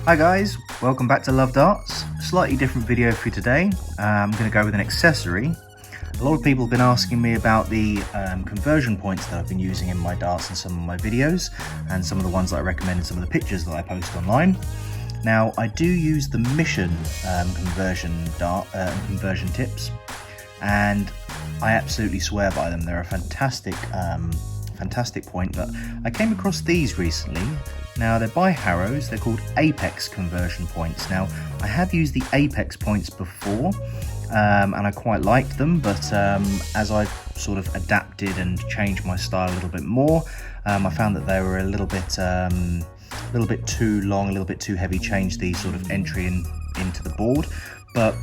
Hi guys, welcome back to LoveDarts. Slightly different video for you today. I'm going to go with an accessory. A lot of people have been asking me about the conversion points that I've been using in my darts and some of my videos, and some of the ones that I recommend in some of the pictures that I post online. Now, I do use the Mission conversion tips, and I absolutely swear by them. They're a fantastic point, but I came across these recently. Now, they're by Haro's, they're called Apex conversion points. Now, I have used the Apex points before, and I quite liked them, but as I've sort of adapted and changed my style a little bit more, I found that they were a little bit too long, a little bit too heavy, changed the sort of entry into the board. But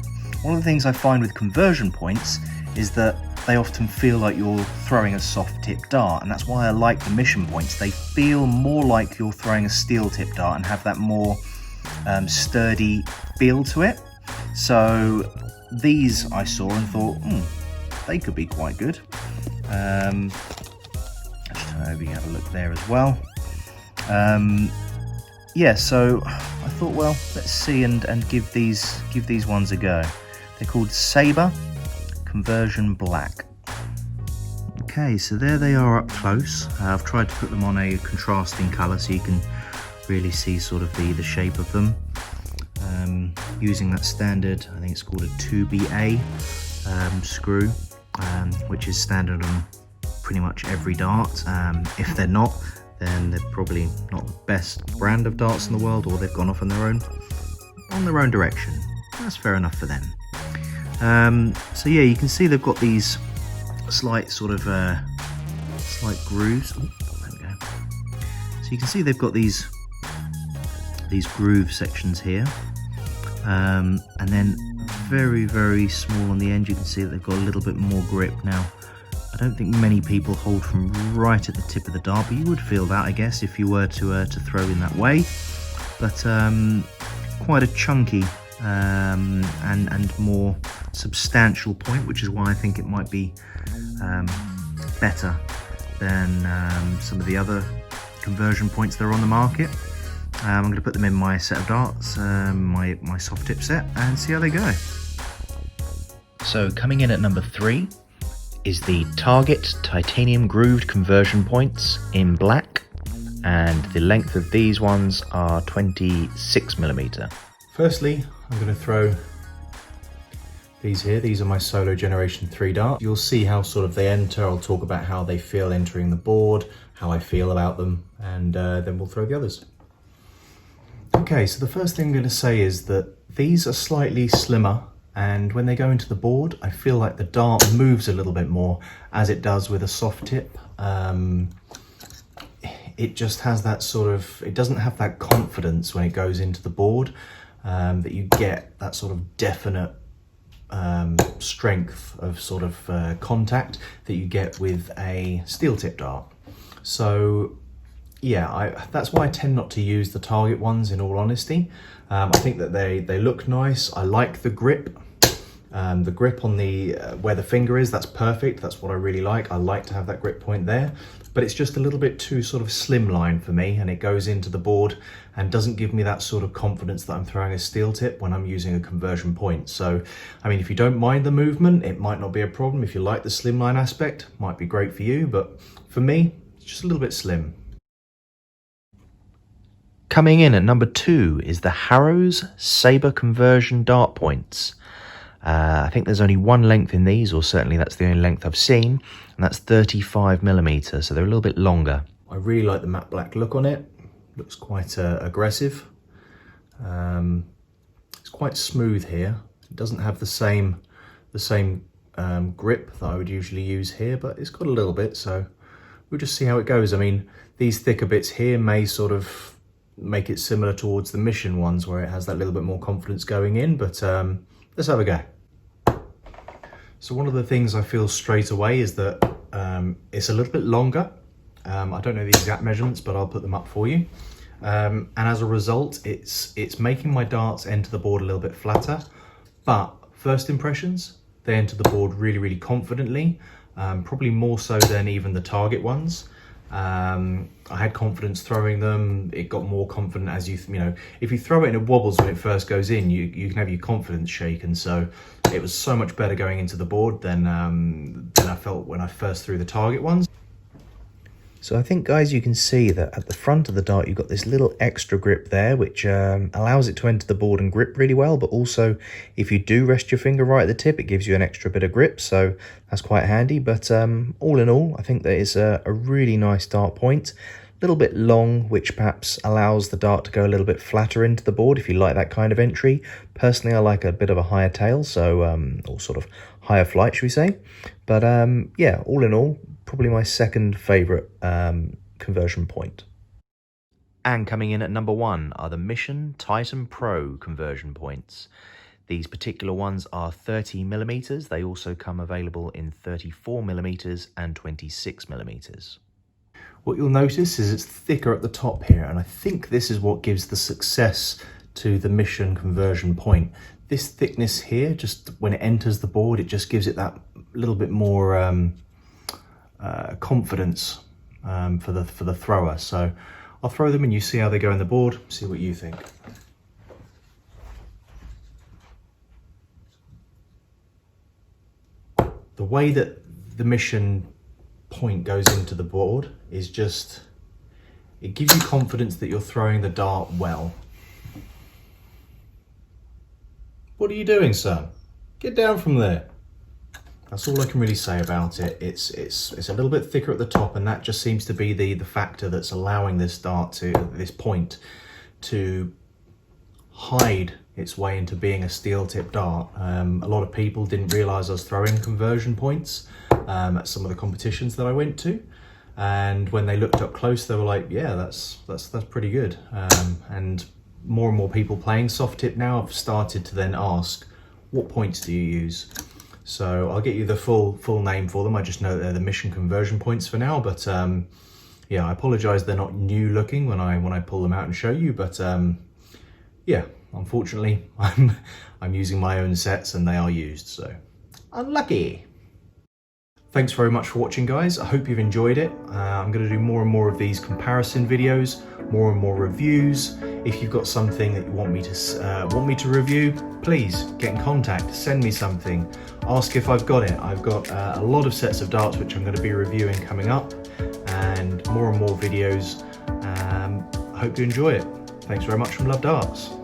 one of the things I find with conversion points is that they often feel like you're throwing a soft tip dart, and that's why I like the Mission points. They feel more like you're throwing a steel tip dart and have that more sturdy feel to it. So these I saw and thought, they could be quite good. Just turn over, you can have a look there as well. Yeah, so I thought, well, let's see and give these ones a go. They're called Saber Conversion Black. Okay, so there they are up close. I've tried to put them on a contrasting colour so you can really see sort of the shape of them. Using that standard, I think it's called a 2BA screw, which is standard on pretty much every dart. If they're not, then they're probably not the best brand of darts in the world, or they've gone off on their own direction. That's fair enough for them. So yeah, you can see they've got these slight sort of slight grooves. There we go. So you can see they've got these groove sections here, and then very, very small on the end. You can see that they've got a little bit more grip. Now, I don't think many people hold from right at the tip of the dart, but you would feel that, I guess, if you were to throw in that way. But quite a chunky and more substantial point, which is why I think it might be better than some of the other conversion points that are on the market. I'm going to put them in my set of darts, my soft tip set, and see how they go. So coming in at number 3 is the Target titanium grooved conversion points in black, and the length of these ones are 26mm. Firstly, I'm going to throw these here. These are my Solo Generation 3 darts. You'll see how sort of they enter. I'll talk about how they feel entering the board, how I feel about them, and then we'll throw the others. Okay, so the first thing I'm going to say is that these are slightly slimmer, and when they go into the board, I feel like the dart moves a little bit more, as it does with a soft tip. It just has that sort of, it doesn't have that confidence when it goes into the board, that you get that sort of definite strength of sort of contact that you get with a steel tip dart. So yeah, that's why I tend not to use the Target ones, in all honesty. I think that they look nice. I like the grip. The grip on the where the finger is, that's perfect. That's what I really like. I like to have that grip point there, but it's just a little bit too sort of slimline for me, and it goes into the board and doesn't give me that sort of confidence that I'm throwing a steel tip when I'm using a conversion point. So, I mean, if you don't mind the movement, it might not be a problem. If you like the slimline aspect, it might be great for you, but for me, it's just a little bit slim. Coming in at number 2 is the Haro's Saber conversion dart points. I think there's only one length in these, or certainly that's the only length I've seen, and that's 35mm, so they're a little bit longer. I really like the matte black look on it. Looks quite aggressive. It's quite smooth here. It doesn't have the same grip that I would usually use here, but it's got a little bit, so we'll just see how it goes. I mean, these thicker bits here may sort of make it similar towards the Mission ones, where it has that little bit more confidence going in, but let's have a go. So one of the things I feel straight away is that it's a little bit longer. I don't know the exact measurements, but I'll put them up for you. And as a result, it's making my darts enter the board a little bit flatter, but first impressions, they enter the board really, really confidently, probably more so than even the Target ones. I had confidence throwing them. It got more confident as you know, if you throw it and it wobbles when it first goes in, you can have your confidence shaken. So it was so much better going into the board than I felt when I first threw the target ones. So I think, guys, you can see that at the front of the dart you've got this little extra grip there, which allows it to enter the board and grip really well, but also if you do rest your finger right at the tip, it gives you an extra bit of grip, so that's quite handy. But all in all, I think that is a really nice dart point. A little bit long, which perhaps allows the dart to go a little bit flatter into the board if you like that kind of entry. Personally, I like a bit of a higher tail, so or sort of higher flight, should we say. But yeah, all in all, probably my second favourite conversion point. And coming in at number 1 are the Mission Titan Pro conversion points. These particular ones are 30mm. They also come available in 34mm and 26mm. What you'll notice is it's thicker at the top here, and I think this is what gives the success to the Mission conversion point. This thickness here, just when it enters the board, it just gives it that little bit more confidence for the thrower. So I'll throw them and you see how they go in the board, see what you think. The way that the Mission point goes into the board is just, it gives you confidence that you're throwing the dart well. What are you doing, son? Get down from there. That's all I can really say about it. It's a little bit thicker at the top, and that just seems to be the factor that's allowing this point to hide its way into being a steel tip dart. A lot of people didn't realise I was throwing conversion points at some of the competitions that I went to, and when they looked up close, they were like, "Yeah, that's pretty good." And more and more people playing soft tip now have started to then ask, "What points do you use?" So I'll get you the full name for them. I just know they're the Mission conversion points for now, but yeah, I apologise they're not new looking when I pull them out and show you, but yeah, unfortunately I'm using my own sets and they are used, so unlucky. Thanks very much for watching, guys. I hope you've enjoyed it. I'm going to do more and more of these comparison videos, more and more reviews. If you've got something that you want me to review, please get in contact, send me something, ask if I've got it. I've got a lot of sets of darts which I'm going to be reviewing coming up, and more videos. I hope you enjoy it. Thanks very much from LoveDarts.